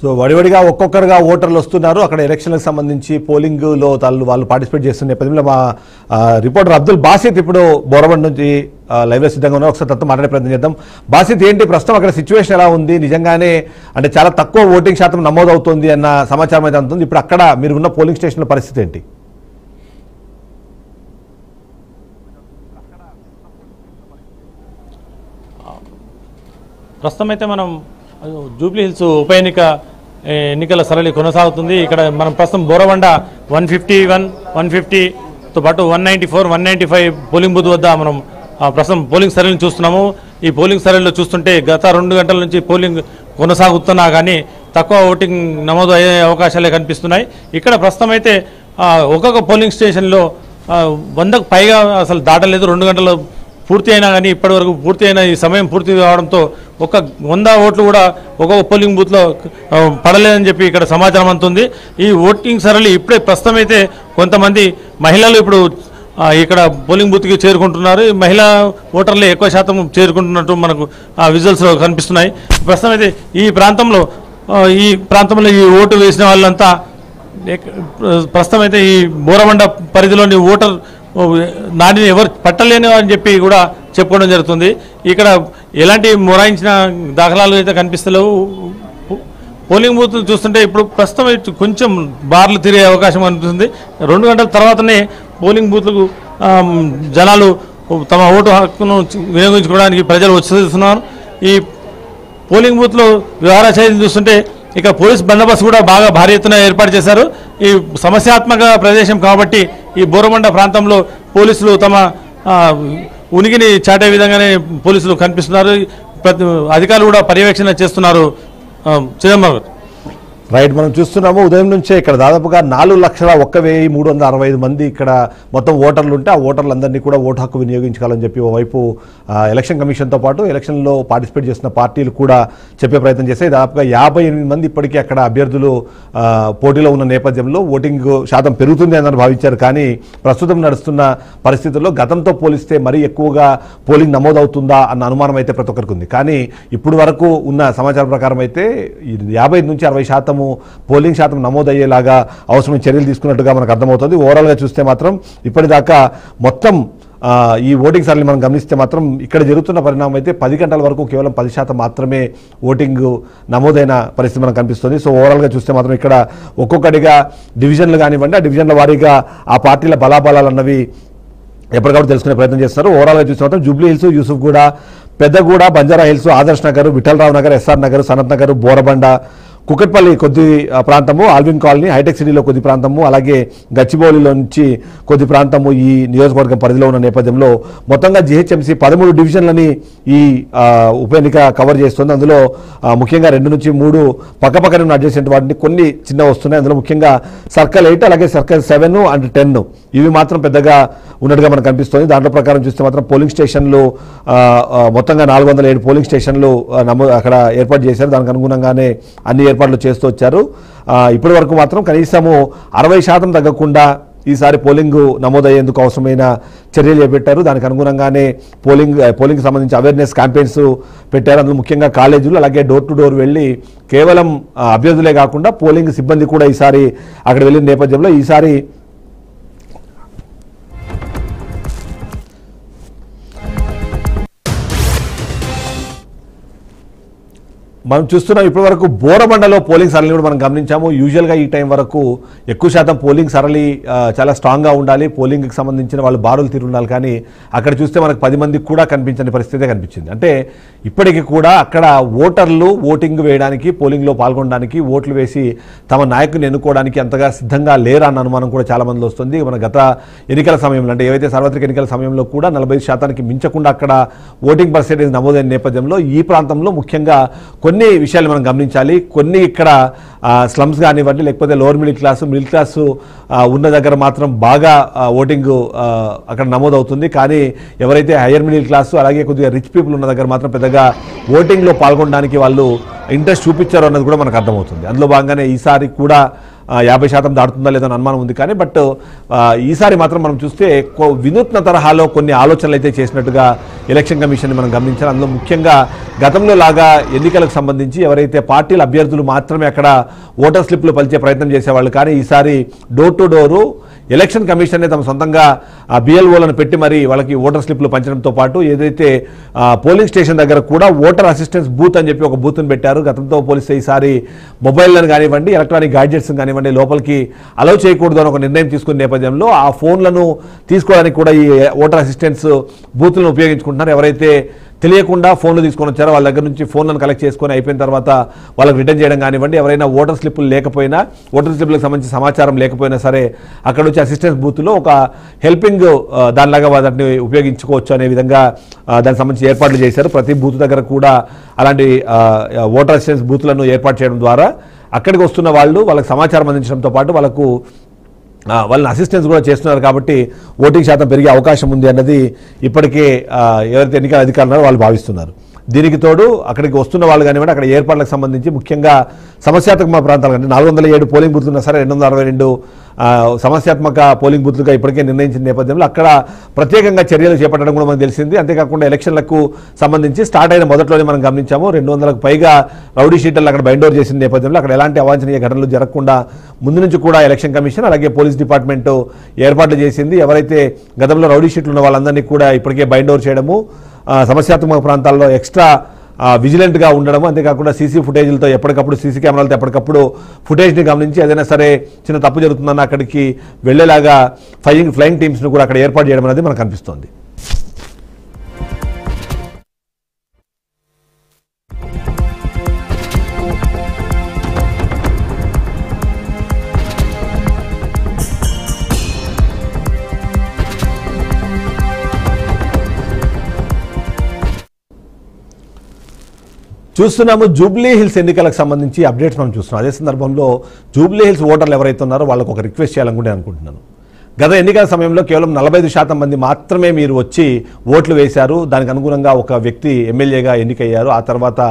So వడివడిగా ఒక్కొక్కరుగా ఓటర్లు వస్తున్నారు. అక్కడ ఎలక్షన్లకు సంబంధించి పోలింగ్లో వాళ్ళు పార్టిసిపేట్ చేస్తున్న నేపథ్యంలో మా రిపోర్టర్ అబ్దుల్ బాసిత్ ఇప్పుడు బోరబండ్ నుంచి లైవ్లో సిద్ధంగా ఉన్నారు. ఒకసారి తనతో మాట్లాడే ప్రయత్నం చేద్దాం. బాసిత్, ఏంటి ప్రస్తుతం అక్కడ సిచ్యువేషన్ ఎలా ఉంది? నిజంగానే అంటే చాలా తక్కువ ఓటింగ్ శాతం నమోదవుతుంది అన్న సమాచారం అయితే అందుతుంది. ఇప్పుడు అక్కడ మీరు ఉన్న పోలింగ్ స్టేషన్ల పరిస్థితి ఏంటి? ప్రస్తుతం అయితే మనం జూబ్లీ హిల్స్ ఉప ఎన్నికల సరళి కొనసాగుతుంది. ఇక్కడ మనం ప్రస్తుతం బోరబండ 151, 150తో పాటు 194, 195 పోలింగ్ బూత్ వద్ద మనం ప్రస్తుతం పోలింగ్ సరళిని చూస్తున్నాము. ఈ పోలింగ్ సరళిలో చూస్తుంటే గత 2 గంటల నుంచి పోలింగ్ కొనసాగుతున్నా కానీ తక్కువ ఓటింగ్ నమోదు అయ్యే అవకాశాలే కనిపిస్తున్నాయి. ఇక్కడ ప్రస్తుతం అయితే ఒక్కొక్క పోలింగ్ స్టేషన్లో 100కు పైగా అసలు దాటలేదు. 2 గంటలు పూర్తి అయినా కానీ ఇప్పటివరకు పూర్తి అయిన ఈ సమయం పూర్తి కావడంతో 100 ఓట్లు కూడా ఒక్కొక్క పోలింగ్ బూత్లో పడలేదని చెప్పి ఇక్కడ సమాచారం అందుతుంది. ఈ ఓటింగ్ సరళి ఇప్పుడే ప్రస్తుతం అయితే కొంతమంది మహిళలు ఇప్పుడు ఇక్కడ పోలింగ్ బూత్కి చేరుకుంటున్నారు. మహిళా ఓటర్లే ఎక్కువ శాతం చేరుకుంటున్నట్టు మనకు విజువల్స్లో కనిపిస్తున్నాయి. ప్రస్తుతం అయితే ఈ ప్రాంతంలో ఈ ఓటు వేసిన వాళ్ళంతా ప్రస్తుతం అయితే ఈ బోరబండ పరిధిలోని ఓటర్ నాటిని ఎవరు పట్టలేని అని చెప్పి కూడా చెప్పుకోవడం జరుగుతుంది. ఇక్కడ ఎలాంటి మొరాయించిన దాఖలాలు అయితే కనిపిస్తలేవు. పోలింగ్ బూత్ చూస్తుంటే ఇప్పుడు ప్రస్తుతం కొంచెం బార్లు తిరిగే అవకాశం కనిపిస్తుంది. 2 గంటల తర్వాతనే పోలింగ్ బూత్లకు జనాలు తమ ఓటు హక్కును వినియోగించుకోవడానికి ప్రజలు వచ్చేస్తున్నారు. ఈ పోలింగ్ బూత్లో వ్యవహార శైలిని చూస్తుంటే ఇక పోలీస్ బందోబస్తు కూడా బాగా భారీ ఎత్తున ఏర్పాటు చేశారు. ఈ సమస్యాత్మక ప్రదేశం కాబట్టి ఈ బోరబండ ప్రాంతంలో పోలీసులు తమ ఉనికిని చాటే విధంగానే పోలీసులు కనిపిస్తున్నారు. అధికారులు కూడా పర్యవేక్షణ చేస్తున్నారు. చిదంబరం రైట్, మనం చూస్తున్నాము ఉదయం నుంచే ఇక్కడ దాదాపుగా 4,01,365 మంది ఇక్కడ మొత్తం ఓటర్లు ఉంటే ఆ ఓటర్లందరినీ కూడా ఓటు హక్కు వినియోగించుకోవాలని చెప్పి ఓవైపు ఎలక్షన్ కమిషన్తో పాటు ఎలక్షన్లో పార్టిసిపేట్ చేసిన పార్టీలు కూడా చెప్పే ప్రయత్నం చేశాయి. దాదాపుగా 58 మంది ఇప్పటికీ అక్కడ అభ్యర్థులు పోటీలో ఉన్న నేపథ్యంలో ఓటింగ్ శాతం పెరుగుతుంది అని భావించారు. కానీ ప్రస్తుతం నడుస్తున్న పరిస్థితుల్లో గతంతో పోలిస్తే మరీ ఎక్కువగా పోలింగ్ నమోదవుతుందా అన్న అనుమానం అయితే ప్రతి ఒక్కరికి ఉంది. కానీ ఇప్పుడు వరకు ఉన్న సమాచారం ప్రకారం అయితే 50 నుంచి 60% పోలింగ్ శాతం నమోదయ్యేలాగా అవసరమైన చర్యలు తీసుకున్నట్టుగా మనకు అర్థమవుతుంది. ఓవరాల్గా చూస్తే మాత్రం ఇప్పటిదాకా మొత్తం ఈ ఓటింగ్ సరళి మనం గమనిస్తే మాత్రం ఇక్కడ జరుగుతున్న పరిణామం అయితే 10 గంటల వరకు కేవలం 10% మాత్రమే ఓటింగ్ నమోదైన పరిస్థితి మనకు కనిపిస్తుంది. సో ఓవరాల్గా చూస్తే మాత్రం ఇక్కడ ఒక్కొక్కటిగా డివిజన్లు కానివ్వండి, ఆ డివిజన్ల వారీగా ఆ పార్టీల బలాబలాలు అన్నవి ఎప్పటికప్పుడు తెలుసుకునే ప్రయత్నం చేస్తున్నారు. ఓవరాల్గా చూస్తే మాత్రం జూబ్లీ హిల్స్, యూసుఫ్గూడ, పెద్దగూడ, బంజారా హిల్స్, ఆదర్శ్ నగర్, విఠలరావు నగర్, ఎస్ఆర్ నగర్, సనత్ నగర్, బోరబండ, కుకట్పల్లి కొద్ది ప్రాంతము, ఆల్విన్ కాలనీ, హైటెక్ సిటీలో కొద్ది ప్రాంతము, అలాగే గచ్చిబౌలిలో నుంచి కొద్ది ప్రాంతము ఈ నియోజకవర్గం పరిధిలో ఉన్న నేపథ్యంలో మొత్తంగా జీహెచ్ఎంసీ 13 డివిజన్లని ఈ ఉప ఎన్నిక కవర్ చేస్తుంది. అందులో ముఖ్యంగా 2 నుంచి 3 పక్కపక్కన ఉన్న అడ్జసెంట్ వాటిని కొన్ని చిన్న వస్తున్నాయి. అందులో ముఖ్యంగా సర్కిల్ 8 అలాగే సర్కిల్ 7 అండ్ 10 ఇవి మాత్రం పెద్దగా ఉన్నట్టుగా మనకు కనిపిస్తుంది. దాంట్లో ప్రకారం చూస్తే మాత్రం పోలింగ్ స్టేషన్లు మొత్తంగా 407 పోలింగ్ స్టేషన్లు అక్కడ ఏర్పాటు చేశారు. దానికి అనుగుణంగానే అన్ని ఏర్పాట్లు చేస్తూ వచ్చారు. ఇప్పటి వరకు మాత్రం కనీసము 60% తగ్గకుండా ఈసారి పోలింగ్ నమోదయ్యేందుకు అవసరమైన చర్యలు చేపట్టారు. దానికి అనుగుణంగానే పోలింగ్ సంబంధించి అవేర్నెస్ క్యాంపెయిన్స్ పెట్టారు. అందులో ముఖ్యంగా కాలేజీలు అలాగే డోర్ టు డోర్ వెళ్ళి కేవలం అభ్యర్థులే కాకుండా పోలింగ్ సిబ్బంది కూడా ఈసారి అక్కడ వెళ్ళిన నేపథ్యంలో ఈసారి మనం చూస్తున్నాం ఇప్పటి వరకు బోరబండలో పోలింగ్ సరళిని కూడా మనం గమనించాము. యూజువల్గా ఈ టైం వరకు ఎక్కువ శాతం పోలింగ్ సరళి చాలా స్ట్రాంగ్గా ఉండాలి, పోలింగ్కి సంబంధించిన వాళ్ళు బారులు తీరు ఉండాలి. కానీ అక్కడ చూస్తే మనకు 10 మందికి కూడా కనిపించని పరిస్థితే కనిపించింది. అంటే ఇప్పటికీ కూడా అక్కడ ఓటర్లు ఓటింగ్ వేయడానికి, పోలింగ్లో పాల్గొనడానికి, ఓట్లు వేసి తమ నాయకుని ఎన్నుకోవడానికి అంతగా సిద్ధంగా లేరా అన్న అనుమానం కూడా చాలా మందిలో వస్తుంది. మన గత ఎన్నికల సమయంలో అంటే ఏవైతే సార్వత్రిక ఎన్నికల సమయంలో కూడా 45% మించకుండా అక్కడ ఓటింగ్ పర్సెంటేజ్ నమోదైన నేపథ్యంలో ఈ ప్రాంతంలో ముఖ్యంగా కొన్ని విషయాలు మనం గమనించాలి. కొన్ని ఇక్కడ స్లమ్స్ కానివ్వండి, లేకపోతే లోవర్ మిడిల్ క్లాసు ఉన్న దగ్గర మాత్రం బాగా ఓటింగ్ అక్కడ నమోదవుతుంది. కానీ ఎవరైతే హయ్యర్ మిడిల్ క్లాసు అలాగే కొద్దిగా రిచ్ పీపుల్ ఉన్న దగ్గర మాత్రం పెద్దగా ఓటింగ్లో పాల్గొనడానికి వాళ్ళు ఇంట్రెస్ట్ చూపించారు అన్నది కూడా మనకు అర్థమవుతుంది. అందులో భాగంగానే ఈసారి కూడా 50% దాటుతుందా లేదో అని అనుమానం ఉంది. కానీ బట్ ఈసారి మాత్రం మనం చూస్తే వినూత్న తరహాలో కొన్ని ఆలోచనలు అయితే చేసినట్టుగా ఎలక్షన్ కమిషన్ మనం గమనించాలి. అందులో ముఖ్యంగా గతంలో లాగా ఎన్నికలకు సంబంధించి ఎవరైతే పార్టీల అభ్యర్థులు మాత్రమే అక్కడ ఓటర్ స్లిప్లు పంచే ప్రయత్నం చేసేవాళ్ళు, కానీ ఈసారి డోర్ టు డోరు ఎలక్షన్ కమిషన్నే తమ సొంతంగా బిఎల్ఓలను పెట్టి మరి వాళ్ళకి ఓటర్ స్లిప్లు పంచడంతో పాటు ఏదైతే పోలింగ్ స్టేషన్ దగ్గర కూడా ఓటర్ అసిస్టెన్స్ బూత్ అని చెప్పి ఒక బూత్ను పెట్టారు. గతంతో పోలిస్తే ఈసారి మొబైల్లను కానివ్వండి, ఎలక్ట్రానిక్ గాడ్జెట్స్ కానివ్వండి లోపలికి అలౌ చేయకూడదు అని ఒక నిర్ణయం తీసుకున్న నేపథ్యంలో ఆ ఫోన్లను తీసుకోవడానికి కూడా ఈ ఓటర్ అసిస్టెన్స్ బూత్లను ఉపయోగించుకుంటున్నారు. ఎవరైతే తెలియకుండా ఫోన్లు తీసుకొని వచ్చారో వాళ్ళ దగ్గర నుంచి ఫోన్లను కలెక్ట్ చేసుకొని అయిపోయిన తర్వాత వాళ్ళకి రిటర్న్ చేయడం కానివ్వండి, ఎవరైనా ఓటర్ స్లిప్లు లేకపోయినా, ఓటర్ స్లిప్లకు సంబంధించి సమాచారం లేకపోయినా సరే అక్కడ నుంచి అసిస్టెన్స్ బూత్లో ఒక హెల్పింగ్ దానిలాగా వాటిని ఉపయోగించుకోవచ్చు అనే విధంగా దానికి సంబంధించి ఏర్పాట్లు చేశారు. ప్రతి బూత్ దగ్గర కూడా అలాంటి ఓటర్ అసిస్టెన్స్ బూత్లను ఏర్పాటు చేయడం ద్వారా అక్కడికి వస్తున్న వాళ్ళకి సమాచారం అందించడంతో పాటు వాళ్ళని అసిస్టెన్స్ కూడా చేస్తున్నారు. కాబట్టి ఓటింగ్ శాతం పెరిగే అవకాశం ఉంది అన్నది ఇప్పటికే ఎవరైతే ఎన్నికల అధికారులు ఉన్నారో వాళ్ళు భావిస్తున్నారు. దీనికి తోడు అక్కడికి వస్తున్న వాళ్ళు కానివ్వండి, అక్కడ ఏర్పాట్లకు సంబంధించి ముఖ్యంగా సమస్యాత్మక ప్రాంతాలు అంటే 407 పోలింగ్ బూత్లు ఉన్నా సరే 262 సమస్యాత్మక పోలింగ్ బూత్లుగా ఇప్పటికే నిర్ణయించిన నేపథ్యంలో అక్కడ ప్రత్యేకంగా చర్యలు చేపట్టడం కూడా మనకు తెలిసింది. అంతేకాకుండా ఎలక్షన్లకు సంబంధించి స్టార్ట్ అయిన మొదట్లోనే మనం గమనించాము 200కు పైగా రౌడీ షీటర్లు అక్కడ బైండ్ ఓవర్ చేసిన నేపథ్యంలో అక్కడ ఎలాంటి అవాంఛనీయ ఘటనలు జరగకుండా ముందు నుంచి కూడా ఎలక్షన్ కమిషన్ అలాగే పోలీస్ డిపార్ట్మెంట్ ఏర్పాట్లు చేసింది. ఎవరైతే గతంలో రౌడీ షీట్లు ఉన్న వాళ్ళందరినీ కూడా ఇప్పటికే బైండ్ ఓవర్ చేయడము, సమస్యాత్మక ప్రాంతాల్లో ఎక్స్ట్రా విజిలెంట్గా ఉండడము, అంతేకాకుండా సీసీ ఫుటేజ్లతో ఎప్పటికప్పుడు సీసీ కెమెరాలతో ఎప్పటికప్పుడు ఫుటేజ్ని గమనించి ఏదైనా సరే చిన్న తప్పు జరుగుతుందన్న అక్కడికి వెళ్లేలాగా ఫ్లయింగ్ టీమ్స్ను కూడా అక్కడ ఏర్పాటు చేయడం అనేది మనకు కనిపిస్తోంది. చూస్తున్నాము జూబ్లీ హిల్స్ ఎన్నికలకు సంబంధించి అప్డేట్స్ మనం చూస్తున్నాం. అదే సందర్భంలో జూబ్లీ హిల్స్ ఓటర్లు ఎవరైతే ఉన్నారో వాళ్ళకు ఒక రిక్వెస్ట్ చేయాలనుకుంటే అనుకుంటున్నాను. గత ఎన్నికల సమయంలో కేవలం 45% మంది మాత్రమే మీరు వచ్చి ఓట్లు వేశారు. దానికి అనుగుణంగా ఒక వ్యక్తి ఎమ్మెల్యేగా ఎన్నికయ్యారు. ఆ తర్వాత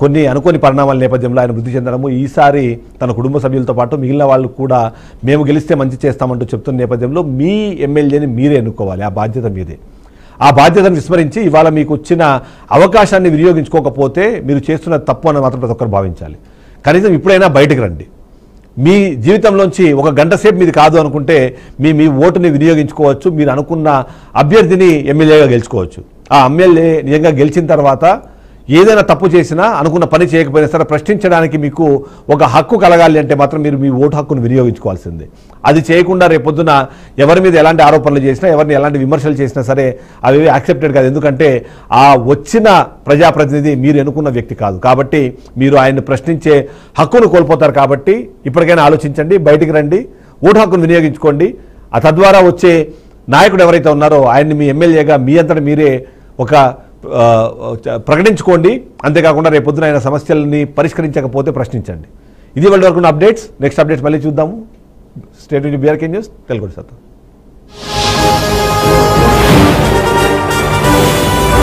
కొన్ని అనుకోని పరిణామాల నేపథ్యంలో ఆయన మృతి చెందడము, ఈసారి తన కుటుంబ సభ్యులతో పాటు మిగిలిన వాళ్ళు కూడా మేము గెలిస్తే మంచి చేస్తామంటూ చెప్తున్న నేపథ్యంలో మీ ఎమ్మెల్యేని మీరే ఎన్నుకోవాలి. ఆ బాధ్యత మీదే. ఆ బాధ్యతను విస్మరించి ఇవాళ మీకు వచ్చిన అవకాశాన్ని వినియోగించుకోకపోతే మీరు చేస్తున్న తప్పు అని మాత్రం ప్రతి ఒక్కరు భావించాలి. కనీసం ఇప్పుడైనా బయటకు రండి. మీ జీవితంలోంచి ఒక గంట సేపు మీది కాదు అనుకుంటే మీ ఓటుని వినియోగించుకోవచ్చు. మీరు అనుకున్న అభ్యర్థిని ఎమ్మెల్యేగా గెలుచుకోవచ్చు. ఆ ఎమ్మెల్యే నిజంగా గెలిచిన తర్వాత ఏదైనా తప్పు చేసినా, అనుకున్న పని చేయకపోయినా సరే ప్రశ్నించడానికి మీకు ఒక హక్కు కలగాలి అంటే మాత్రం మీరు మీ ఓటు హక్కును వినియోగించుకోవాల్సిందే. అది చేయకుండా రేపొద్దున ఎవరి మీద ఎలాంటి ఆరోపణలు చేసినా, ఎవరిని ఎలాంటి విమర్శలు చేసినా సరే అవి యాక్సెప్టెడ్ కాదు. ఎందుకంటే ఆ వచ్చిన ప్రజాప్రతినిధి మీరు ఎన్నుకున్న వ్యక్తి కాదు. కాబట్టి మీరు ఆయన్ని ప్రశ్నించే హక్కును కోల్పోతారు. కాబట్టి ఇప్పటికైనా ఆలోచించండి, బయటికి రండి, ఓటు హక్కును వినియోగించుకోండి. ఆ తద్వారా వచ్చే నాయకుడు ఎవరైతే ఉన్నారో ఆయన్ని మీ ఎమ్మెల్యేగా మీ అంతటా మీరే ఒక ప్రకటించుకోండి. అంతేకాకుండా రేపొద్దున ఆయన సమస్యలని పరిష్కరించకపోతే ప్రశ్నించండి. ఇది వాళ్ళ వరకు అప్డేట్స్. నెక్స్ట్ అప్డేట్స్ మళ్ళీ చూద్దాము. స్టేట్ బీఆర్కే న్యూస్ తెలుగు సత్తా.